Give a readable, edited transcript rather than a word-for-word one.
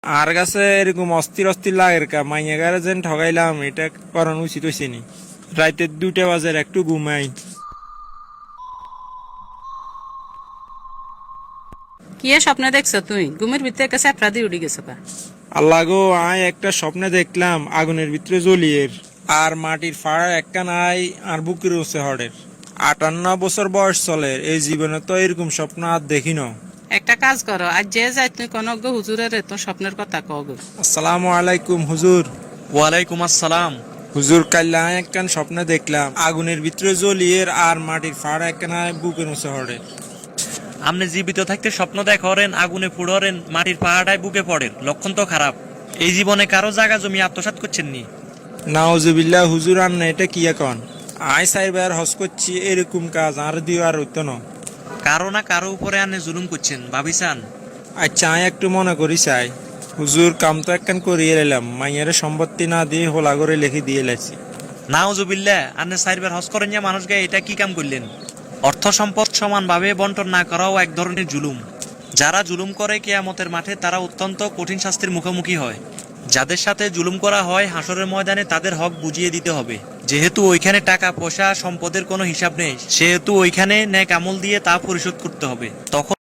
আর কাছে এরকম অস্থির অস্থির লাগের কা মাইয়া গারে যেন ঠগাইলাম, এটা করানো উচিত হয়েছে নি। রাতে 2টা বাজে একটু ঘুমাই। কি এ স্বপ্ন দেখছো তুই? ঘুমের ভিতরে একটা চ্যাপড়া দিয়ে উঠে গেছো কা? আল্লাহ গো, আয় একটা স্বপ্নে দেখলাম আগুনের ভিতরে জ্বলিয়ের, আর মাটির ফাড়া একটা নাই, আর বুকের উঠছে হড়ের। 58 বছর বয়স চলে, এই জীবনে তো এরকম স্বপ্ন আর দেখি না। একটা কাজ করো, আজ যে যাই তুই কোন হুজুরের তোর স্বপ্নের কথা কগ। আসসালামু আলাইকুম হুজুর। ওয়ালাইকুম আসসালাম। হুজুর, কাল্লা একখান স্বপ্নে দেখলাম আগুনের ভিতরে জ্বলিয়ের, আর মাটির ফাড়া একটা নাই, বুকের উঠছে হড়ের। আপনি জীবিত থাকতে স্বপ্ন দেখরেন আগুনে পুড়রেন মাটির পাহাড়ায় বুকে পড়েন, লক্ষণ তো খারাপ। এই জীবনে কারো জায়গা জমি আত্মসাৎ করছেন নি। নাউজুবিল্লাহ হুজুর, আর না এটা কি এখন? আয় সাইবার হস করছি, এরকম কাজ আর দিও আর হইতো না। কারো না কারো উপরে আনে জুলুম করছেন, ভাবিসান? আচ্ছা, আয় একটু মনে করি চাই। হুজুর, কাম তো একখান করিয়ে এলাম, মাইয়ারে সম্পত্তি না দিয়ে হোলা করে লিখে দিয়ে লাইছি। নাউজুবিল্লাহ, আনে সাইবার হস করেন যে মানুষকে, এটা কি কাম করলেন? অর্থ সম্পদ সমানভাবে বন্টন না করাও এক ধরনের জুলুম। যারা জুলুম করে কিয়ামতের মাঠে তারা অত্যন্ত কঠিন শাস্তির মুখোমুখি হয়। যাদের সাথে জুলুম করা হয় হাসরের ময়দানে তাদের হক বুঝিয়ে দিতে হবে। যেহেতু ওইখানে টাকা পয়সা সম্পদের কোনো হিসাব নেই, সেহেতু ওইখানে নেক আমল দিয়ে তা পরিশোধ করতে হবে। তখন